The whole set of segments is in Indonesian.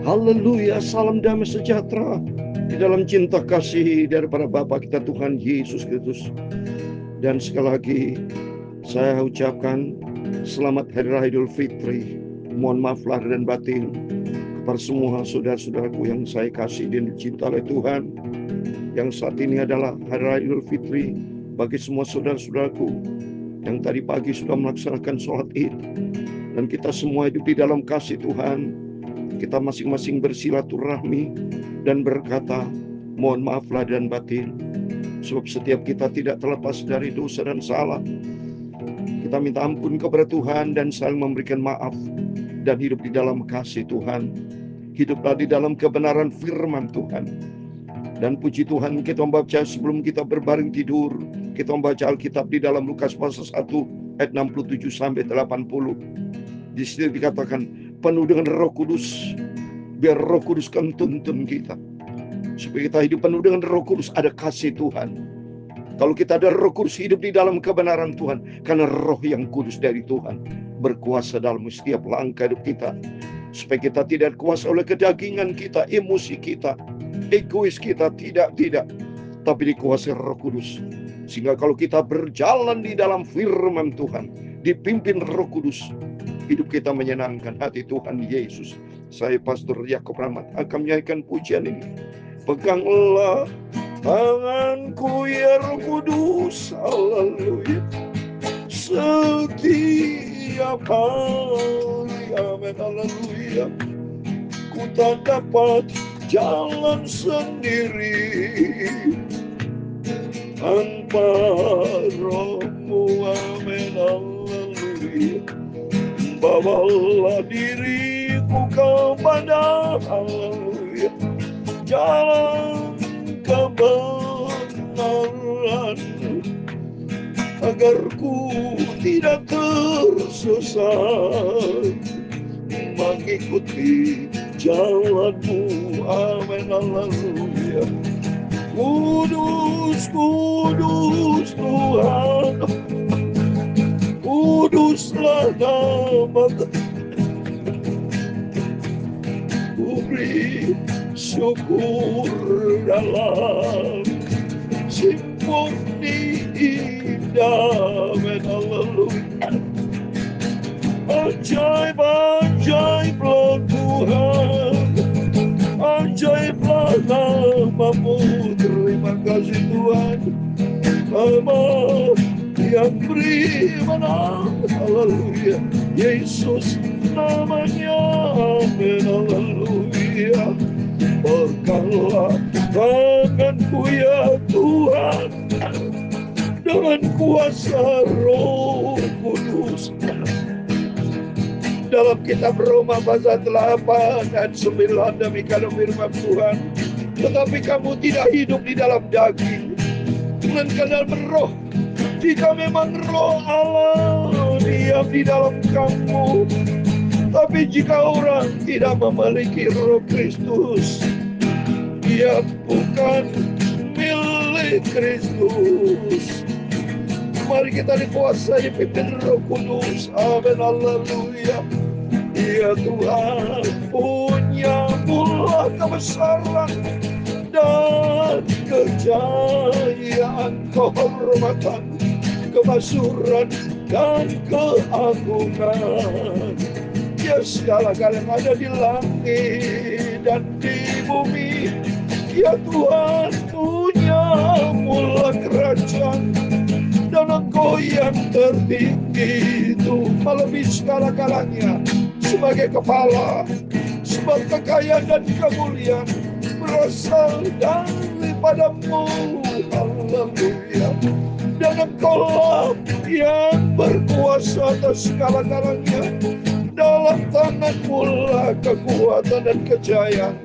Haleluya, salam damai sejahtera di dalam cinta kasih daripada Bapa kita Tuhan Yesus Kristus. Dan sekali lagi saya ucapkan selamat Hari Raya Idul Fitri. Mohon maaf lahir dan batin kepada semua saudara-saudaraku yang saya kasih dan dicinta oleh Tuhan. Yang saat ini adalah Hari Raya Idul Fitri bagi semua saudara-saudaraku yang tadi pagi sudah melaksanakan sholat Id. Dan kita semua hidup di dalam kasih Tuhan. Kita masing-masing bersilaturahmi dan berkata, mohon maaf lahir dan batin. Sebab setiap kita tidak terlepas dari dosa dan salah. Kita minta ampun kepada Tuhan dan saling memberikan maaf. Dan hidup di dalam kasih Tuhan. Hiduplah di dalam kebenaran firman Tuhan. Dan puji Tuhan, kita membaca sebelum kita berbaring tidur. Kita membaca Alkitab di dalam Lukas pasal 1 ayat 67 sampai 80. Di sini dikatakan penuh dengan Roh Kudus. Biar Roh Kudus kan tuntun kita. Supaya kita hidup penuh dengan Roh Kudus, ada kasih Tuhan. Kalau kita ada Roh Kudus, hidup di dalam kebenaran Tuhan. Karena Roh yang kudus dari Tuhan berkuasa dalam setiap langkah hidup kita. Supaya kita tidak kuasa oleh kedagingan kita, emosi kita, egois kita, tidak. Tapi dikuasai Roh Kudus. Sehingga kalau kita berjalan di dalam firman Tuhan, dipimpin Roh Kudus, hidup kita menyenangkan hati Tuhan Yesus. Saya Pastor Yakob Rahmat akan menyanyikan pujian ini. Peganglah tanganku ya Roh Kudus, haleluya. Setiap hari, amin, haleluya. Ku tak dapat jalan sendiri tanpa Roh-Mu, amin, haleluya. Bawalah diriku kepada, haleluya, jalan kebenaran, agar ku tidak tersesat mengikuti jalan-Mu, amin, haleluya. Kudus, kudus Tuhan, kuduslah nama-Mu. Ku beri syukur dalam simfoni indah, amin, haleluya. Ajaib-ajaiblah Tuhan, ajaiblah nama-Mu. Terima kasih Tuhan, nama yang beri menang, haleluya. Yesus namanya, amin, haleluya. Peganglah tanganku ya Tuhan, dengan kuasa Roh Kudus. Dalam kitab Roma pasal 8 dan 9 demikian firman Tuhan. Tetapi kamu tidak hidup di dalam daging, melainkan dalam Roh. Jika memang Roh Allah diam di dalam kamu. Tapi jika orang tidak memiliki Roh Kristus, dia bukan milik Kristus. Mari kita dikuasai pimpin Roh Kudus, amin, haleluya. Ya Tuhan, punya mula kebesaran dan kejayaan, kehormatan, kemasyhuran dan keagungan. Ya segala-galanya yang ada di langit dan di bumi, ya Tuhan, punya mula kerajaan. Dan Engkau yang tertinggi itu melebihi segala-galanya sebagai kepala. Sebab kekayaan dan kemuliaan berasal daripada-Mu, haleluya. Dan Engkau yang berkuasa atas segala-galanya. Dalam tangan-Mu lah kekuatan dan kejayaan.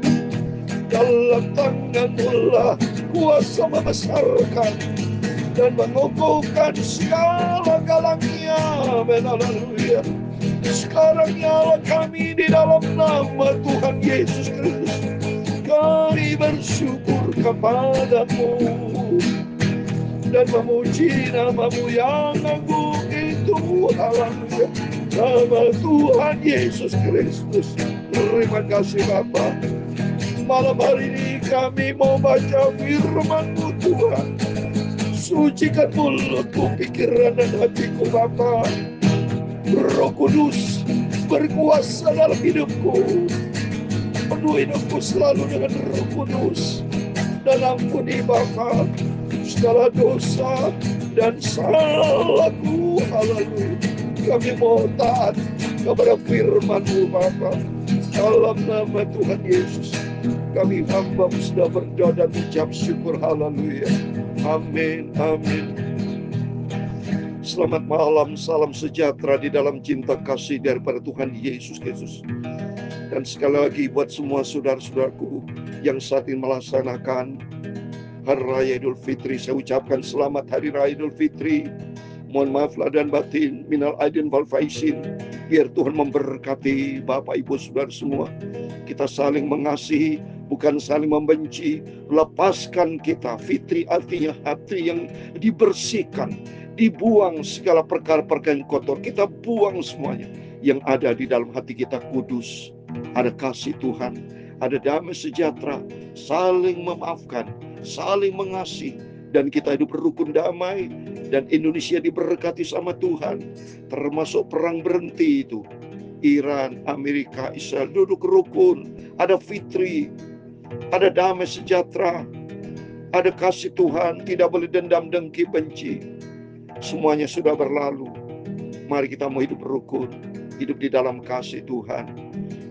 Dalam tangan-Mu lah kuasa membesarkan dan mengukuhkan segala-galanya, amin, haleluya. Sekarang nyala kami di dalam nama Tuhan Yesus Kristus. Kami bersyukur kepada-Mu dan memuji nama-Mu yang agung itu, haleluya. Nama Tuhan Yesus Kristus. Terima kasih Bapa. Malam hari ini kami mau baca firman-Mu Tuhan. Sucikan mulutku, pikiran dan hatiku Bapa. Roh Kudus berkuasa dalam hidupku. Penuh hidupku selalu dengan Roh Kudus. Dan ampuni Bapa segala dosa dan salahku. Haleluya. Kami mau taat kepada firman-Mu Bapa. Dalam nama Tuhan Yesus, kami hamba sudah berdoa dan ucap syukur. Haleluya. Amin. Amin. Selamat malam, salam sejahtera di dalam cinta kasih daripada Tuhan Yesus Kristus. Dan sekali lagi buat semua saudara-saudaraku yang saat ini melaksanakan Hari Raya Idul Fitri, saya ucapkan selamat Hari Raya Idul Fitri. Mohon maaf lahir dan batin, minal aidin wal faizin. Biar Tuhan memberkati Bapak Ibu Saudara semua. Kita saling mengasihi, bukan saling membenci. Lepaskan kita, fitri artinya hati yang dibersihkan. Dibuang segala perkara-perkara yang kotor. Kita buang semuanya. Yang ada di dalam hati kita kudus. Ada kasih Tuhan, ada damai sejahtera, saling memaafkan, saling mengasihi, dan kita hidup rukun damai. Dan Indonesia diberkati sama Tuhan. Termasuk perang berhenti itu. Iran, Amerika, Israel duduk rukun. Ada fitri, ada damai sejahtera, ada kasih Tuhan. Tidak boleh dendam, dengki, benci. Semuanya sudah berlalu. Mari kita mau hidup rukun, hidup di dalam kasih Tuhan.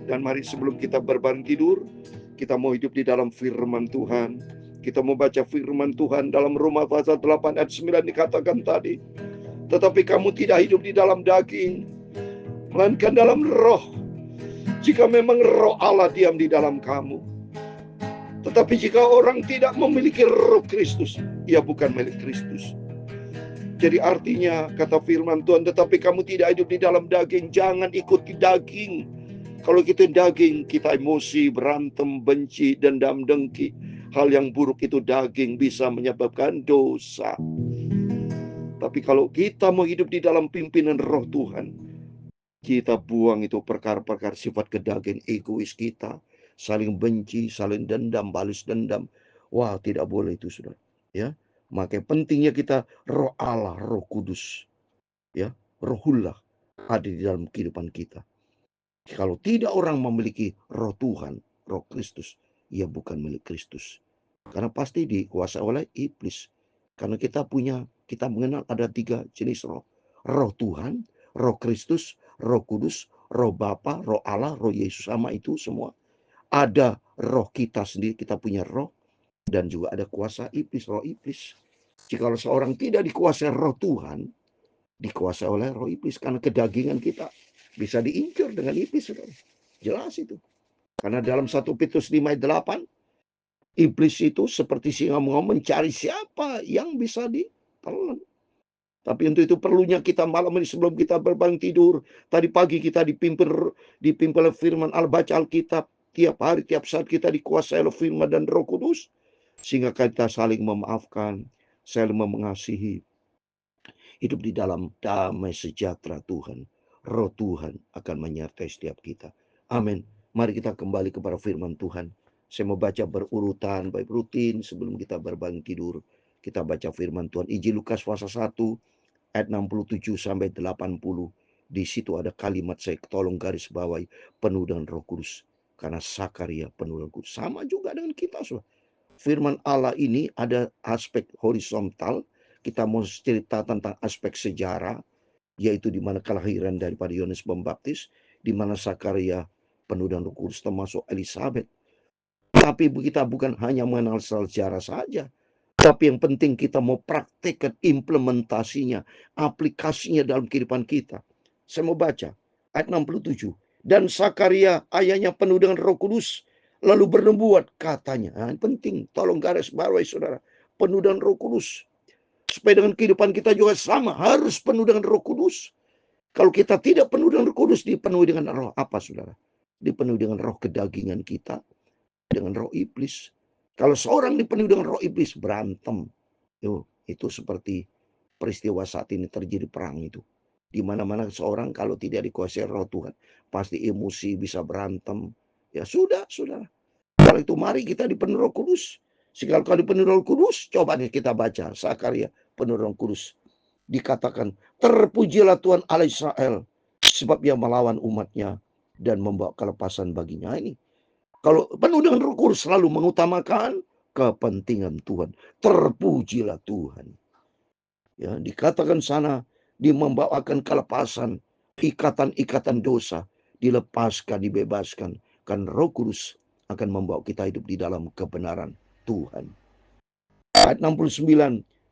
Dan mari sebelum kita berbaring tidur, kita mau hidup di dalam firman Tuhan. Kita mau baca firman Tuhan dalam Roma pasal 8 ayat 9 dikatakan tadi. Tetapi kamu tidak hidup di dalam daging, melainkan dalam roh. Jika memang roh Allah diam di dalam kamu. Tetapi jika orang tidak memiliki roh Kristus, ia bukan milik Kristus. Jadi artinya kata firman Tuhan, tetapi kamu tidak hidup di dalam daging, jangan ikuti daging. Kalau kita daging, kita emosi, berantem, benci, dendam, dengki. Hal yang buruk itu daging bisa menyebabkan dosa. Tapi kalau kita mau hidup di dalam pimpinan roh Tuhan, kita buang itu perkara-perkara sifat kedaging, egois kita, saling benci, saling dendam, balas dendam. Wah, tidak boleh itu, saudara. Ya, makanya pentingnya kita roh Allah, roh kudus. Ya, rohullah ada di dalam kehidupan kita. Kalau tidak orang memiliki roh Tuhan, roh Kristus, ia bukan milik Kristus. Karena pasti dikuasai oleh iblis. Karena kita mengenal ada 3 jenis roh. Roh Tuhan, roh Kristus, roh Kudus, roh Bapa, roh Allah, roh Yesus, sama itu semua. Ada roh kita sendiri, kita punya roh. Dan juga ada kuasa iblis, roh iblis. Jika seorang tidak dikuasai roh Tuhan, dikuasai oleh roh iblis. Karena kedagingan kita bisa diincar dengan iblis, saudara. Jelas itu. Karena dalam 1 Petrus 5 ayat 8, iblis itu seperti singa mau mencari siapa yang bisa ditelan. Tapi untuk itu perlunya kita malam ini sebelum kita berbangun tidur. Tadi pagi kita dipimpin oleh firman Allah, baca Alkitab. Tiap hari, tiap saat kita dikuasai oleh firman dan Roh Kudus. Sehingga kita saling memaafkan, saling mengasihi. Hidup di dalam damai sejahtera Tuhan. Roh Tuhan akan menyertai setiap kita. Amin. Mari kita kembali kepada firman Tuhan. Saya mau baca berurutan, baik rutin sebelum kita berbangun tidur. Kita baca firman Tuhan. Injil Lukas pasal 1 ayat 67 sampai 80. Di situ ada kalimat, saya tolong garis bawahi, penuh dengan Roh Kudus. Karena Sakaria penuh dengan Roh Kudus. Sama juga dengan kita, saudara. Firman Allah ini ada aspek horizontal. Kita mau cerita tentang aspek sejarah, yaitu di mana kelahiran daripada Yohanes Pembaptis, di mana Sakaria penuh dengan Roh Kudus, termasuk Elizabeth. Tapi kita bukan hanya mengenal sejarah saja, tapi yang penting kita mau praktekkan implementasinya, aplikasinya dalam kehidupan kita. Saya mau baca ayat 67. Dan Sakaria ayahnya penuh dengan Roh Kudus, lalu bernubuat katanya. Nah, penting, tolong garis bawahi saudara, penuh dengan Roh Kudus. Supaya dengan kehidupan kita juga sama, harus penuh dengan Roh Kudus. Kalau kita tidak penuh dengan Roh Kudus, dipenuhi dengan roh apa, saudara? Dipenuhi dengan roh kedagingan kita, dengan roh iblis. Kalau seorang dipenuhi dengan roh iblis, berantem. Itu seperti peristiwa saat ini terjadi perang itu. Di mana-mana seorang kalau tidak dikuasai roh Tuhan, pasti emosi, bisa berantem. Ya sudah. Kalau itu mari kita dipenuhi Roh Kudus. Sekali kali dipenuhi Roh Kudus, coba nih kita baca Sakaria penuh Roh Kudus. Dikatakan, terpujilah Tuhan Allah Israel, sebab ia melawan umatnya dan membawa kelepasan baginya. Ini kalau penuh dengan Roh Kudus selalu mengutamakan kepentingan Tuhan. Terpujilah Tuhan. Ya, dikatakan sana, dia membawakan kelepasan, ikatan-ikatan dosa, dilepaskan, dibebaskan. Kan Roh Kudus akan membawa kita hidup di dalam kebenaran Tuhan. Ayat 69,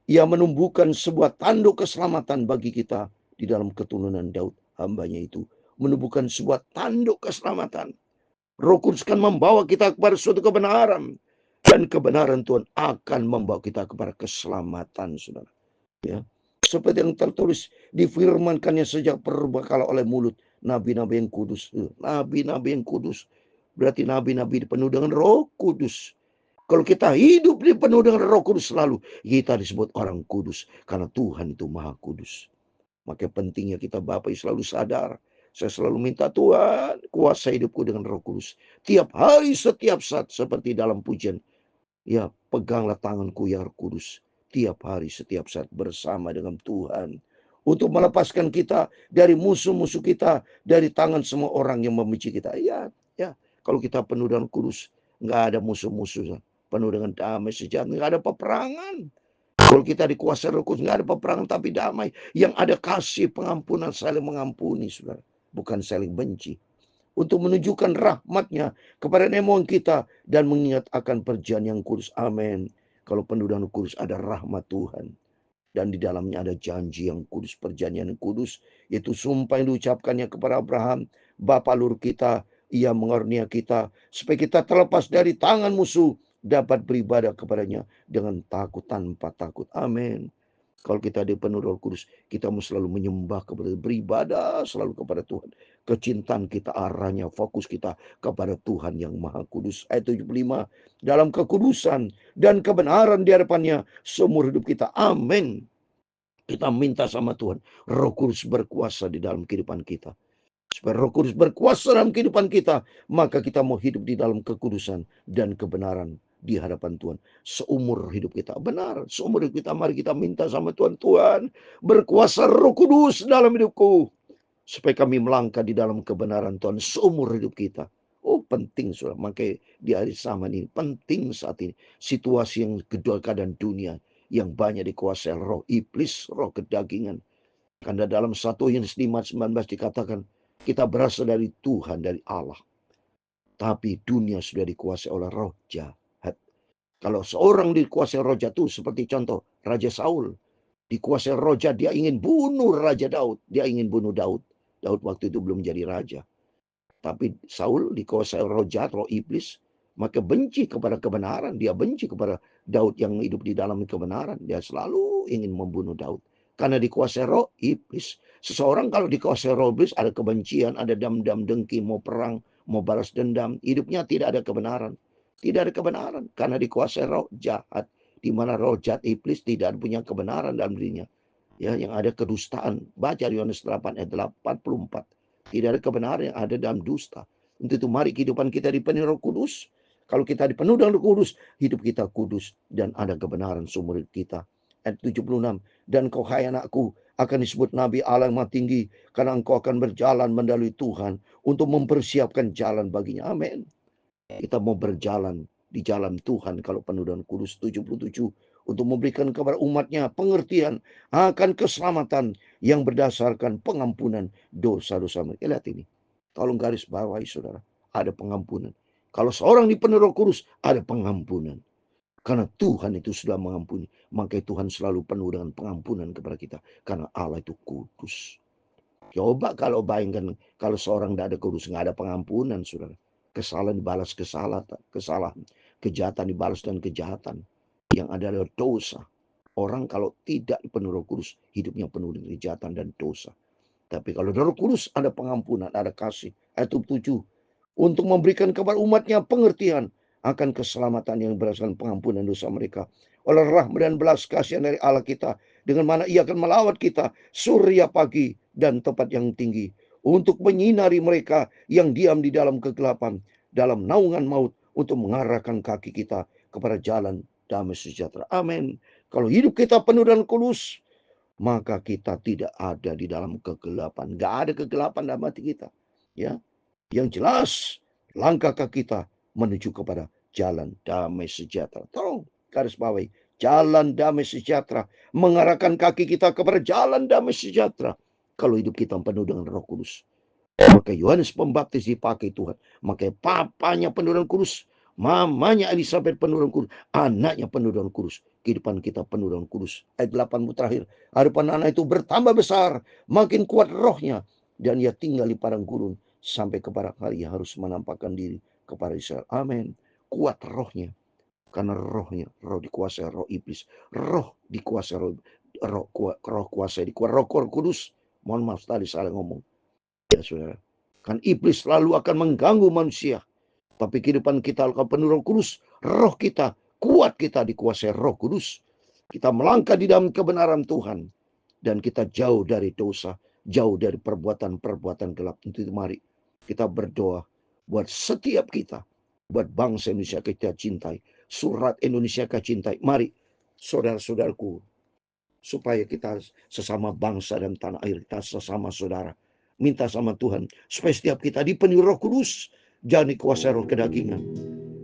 ia menumbuhkan sebuah tanduk keselamatan bagi kita di dalam keturunan Daud, hambanya itu. Menumbuhkan sebuah tanduk keselamatan. Roh Kudus akan membawa kita kepada suatu kebenaran. Dan kebenaran Tuhan akan membawa kita kepada keselamatan, saudara. Ya. Seperti yang tertulis difirmankannya sejak perbekalan oleh mulut nabi-nabi yang kudus. Nabi-nabi yang kudus. Berarti nabi-nabi dipenuhi dengan Roh Kudus. Kalau kita hidup dipenuhi dengan Roh Kudus selalu, kita disebut orang kudus. Karena Tuhan itu Maha Kudus. Maka pentingnya kita Bapak selalu sadar. Saya selalu minta Tuhan, kuasai hidupku dengan Roh Kudus. Tiap hari, setiap saat, seperti dalam pujian. Ya, peganglah tanganku ya Roh Kudus. Tiap hari, setiap saat bersama dengan Tuhan. Untuk melepaskan kita dari musuh-musuh kita. Dari tangan semua orang yang membenci kita. Ya. Kalau kita penuh dengan kudus, nggak ada musuh-musuh. Penuh dengan damai sejahtera, nggak ada peperangan. Kalau kita dikuasai Roh Kudus, nggak ada peperangan tapi damai. Yang ada kasih, pengampunan, saling mengampuni, saudara. Bukan saling benci. Untuk menunjukkan rahmatnya kepada nemoan kita dan mengingat akan perjanjian yang kudus. Amin. Kalau penuh dengan kudus ada rahmat Tuhan. Dan di dalamnya ada janji yang kudus, perjanjian yang kudus. Yaitu sumpah yang diucapkannya kepada Abraham, bapa lur kita, ia mengaruniai kita. Supaya kita terlepas dari tangan musuh, dapat beribadah kepadanya dengan takut tanpa takut. Amin. Kalau kita dipenuhi Roh Kudus, kita mesti selalu menyembah kepada, beribadah selalu kepada Tuhan. Kecintaan kita arahnya, fokus kita kepada Tuhan yang Maha Kudus. Ayat 75, dalam kekudusan dan kebenaran di hadapannya seumur hidup kita. Amin. Kita minta sama Tuhan, Roh Kudus berkuasa di dalam kehidupan kita. Supaya Roh Kudus berkuasa dalam kehidupan kita, maka kita mau hidup di dalam kekudusan dan kebenaran di hadapan Tuhan. Seumur hidup kita. Benar, seumur hidup kita mari kita minta sama Tuhan. Tuhan, berkuasa Roh Kudus dalam hidupku. Supaya kami melangkah di dalam kebenaran Tuhan seumur hidup kita. Oh, penting, saudara. Makanya di hari zaman ini, penting saat ini. Situasi yang kedua keadaan dunia yang banyak dikuasai roh iblis, roh kedagingan. Karena dalam 1 Yohanes 5:19 dikatakan, kita berasal dari Tuhan, dari Allah. Tapi dunia sudah dikuasai oleh roh jahat. Kalau seorang dikuasai roh jahat itu seperti contoh Raja Saul. Dikuasai roh jahat, dia ingin bunuh Raja Daud. Dia ingin bunuh Daud. Daud waktu itu belum jadi raja. Tapi Saul dikuasai roh jahat, roh iblis. Maka benci kepada kebenaran. Dia benci kepada Daud yang hidup di dalam kebenaran. Dia selalu ingin membunuh Daud. Karena dikuasai roh iblis. Seseorang kalau dikuasai roh iblis, ada kebencian, ada dendam, dengki, mau perang, mau balas dendam. Hidupnya tidak ada kebenaran. Tidak ada kebenaran. Karena dikuasai roh jahat. Di mana roh jahat iblis tidak punya kebenaran dalam dirinya. Ya, yang ada kedustaan. Baca Yohanes 8 ayat 84. Tidak ada kebenaran yang ada dalam dusta. Untuk itu mari kehidupan kita dipenuhi Roh Kudus. Kalau kita dipenuhi dengan Roh Kudus, hidup kita kudus dan ada kebenaran seumur hidup kita. Ayat 76. Dan kau hai anakku akan disebut Nabi Allah yang Maha Tinggi, karena engkau akan berjalan mendalui Tuhan untuk mempersiapkan jalan baginya. Amin. Kita mau berjalan di jalan Tuhan kalau penuh dengan kudus. 77. Untuk memberikan kepada umatnya pengertian akan keselamatan yang berdasarkan pengampunan dosa-dosa mereka. Lihat ini. Tolong garis bawahi saudara. Ada pengampunan. Kalau seorang dipenuhi Roh Kudus, ada pengampunan. Karena Tuhan itu sudah mengampuni. Maka Tuhan selalu penuh dengan pengampunan kepada kita. Karena Allah itu kudus. Coba kalau bayangkan kalau seorang tidak ada kudus, nggak ada pengampunan, saudara. Kesalahan dibalas kesalahan. Kejahatan dibalas dengan kejahatan. Yang ada adalah dosa. Orang kalau tidak penuh Roh Kudus, hidupnya penuh dengan kejahatan dan dosa. Tapi kalau Roh Kudus ada pengampunan, ada kasih. Ayat 7. Untuk memberikan kepada umatnya pengertian akan keselamatan yang berdasarkan pengampunan dosa mereka. Oleh rahmat dan belas kasihan dari Allah kita. Dengan mana ia akan melawat kita surya pagi dan tempat yang tinggi, untuk menyinari mereka yang diam di dalam kegelapan, dalam naungan maut, untuk mengarahkan kaki kita kepada jalan damai sejahtera. Amin. Kalau hidup kita penuh dengan kudus, maka kita tidak ada di dalam kegelapan. Gak ada kegelapan dalam hati kita. Ya, yang jelas langkah kita menuju kepada jalan damai sejahtera. Tolong garis bawahi, jalan damai sejahtera, mengarahkan kaki kita kepada jalan damai sejahtera. Kalau hidup kita penuh dengan Roh Kudus, maka Yohanes Pembaptis dipakai Tuhan. Maka papanya penuh dengan kudus, mamanya Elizabeth penuh dengan kudus, anaknya penuh dengan kudus. Kehidupan kita penuh dengan kudus. Ayat 8 terakhir. Harapan anak itu bertambah besar, makin kuat rohnya, dan ia tinggal di padang gurun sampai kepada hari ia harus menampakkan diri kepada Israel. Amin. Kuat rohnya. Karena rohnya, roh dikuasai roh iblis, roh dikuasai roh kuasai dikuasai roh kudus. Mohon maaf tadi salah ngomong. Ya saudara, kan iblis selalu akan mengganggu manusia. Tapi kehidupan kita akan penuh Roh Kudus. Roh kita, kuat kita dikuasai Roh Kudus. Kita melangkah di dalam kebenaran Tuhan. Dan kita jauh dari dosa, jauh dari perbuatan-perbuatan gelap. Itu mari kita berdoa buat setiap kita. Buat bangsa Indonesia kita cintai. Surat Indonesia kita cintai. Mari saudara-saudaraku, supaya kita sesama bangsa dan tanah air, kita sesama saudara, minta sama Tuhan supaya setiap kita dipenuhi Roh Kudus, jangan dikuasai roh kedagingan.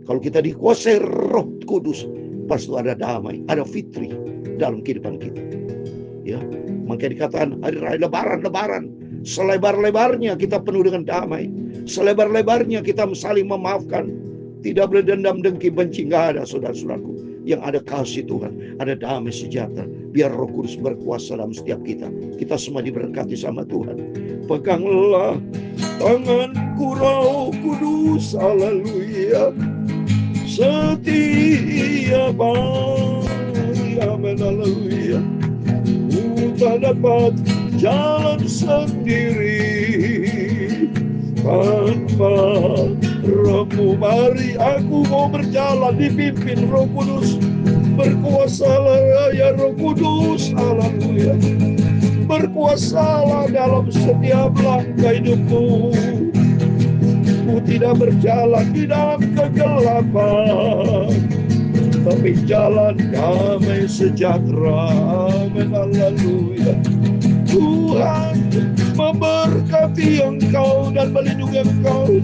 Kalau kita dikuasai Roh Kudus, pasti ada damai, ada fitri dalam kehidupan kita. Ya, makanya dikatakan hari raya lebaran, selebar-lebarnya kita penuh dengan damai, selebar-lebarnya kita saling memaafkan, tidak boleh dendam, dengki, benci, nggak ada, saudara-saudaraku. Yang ada kasih Tuhan, ada damai sejahtera. Biar Roh Kudus berkuasa dalam setiap kita. Kita semua diberkati sama Tuhan. Peganglah tanganku Roh Kudus, haleluya. Setia bagi, amin, haleluya. Ku tak dapat jalan sendiri tanpa Rohmu. Mari aku mau berjalan dipimpin Roh Kudus. Berkuasalah ya Roh Kudus, haleluya. Berkuasalah dalam setiap langkah hidupku. Ku tidak berjalan di dalam kegelapan, tapi jalan damai sejahtera, amin, haleluya. Tuhan memberkati engkau dan melindungi engkau.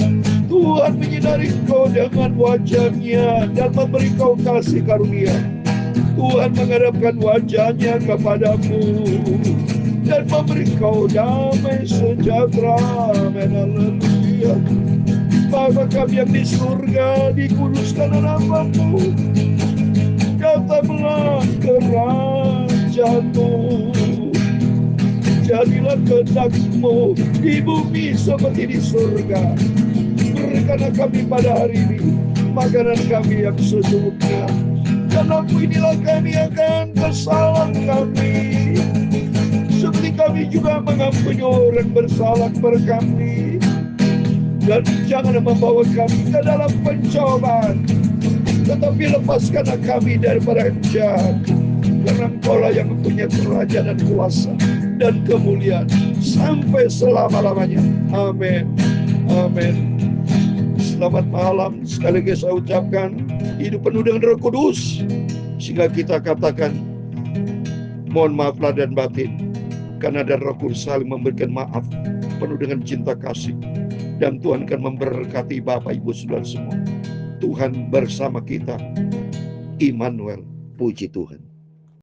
Tuhan menyinari engkau dengan wajah-Nya dan memberi kau kasih karunia. Tuhan menghadapkan wajah-Nya kepadamu dan memberi kau damai sejahtera, amin, haleluya. Bapa kami yang di surga, dikuduskan namamu, datanglah kerajaan-Mu. Jadilah kehendak-Mu di bumi seperti di surga. Berikanlah kami pada hari ini makanan kami yang secukupnya. Dan ampuni inilah kami akan kesalahan kami, seperti kami juga mengampuni orang bersalah kepada kami. Dan jangan membawa kami ke dalam pencobaan, tetapi lepaskanlah kami daripada yang jahat. Karena Engkaulah yang mempunyai kerajaan dan kuasa dan kemuliaan sampai selama-lamanya. Amin. Amin. Selamat malam. Sekali lagi saya ucapkan hidup penuh dengan Roh Kudus, sehingga kita katakan mohon maaf lahir dan batin, karena ada Roh Kudus saling memberikan maaf penuh dengan cinta kasih. Dan Tuhan akan memberkati Bapak Ibu Saudara semua. Tuhan bersama kita. Immanuel. Puji Tuhan.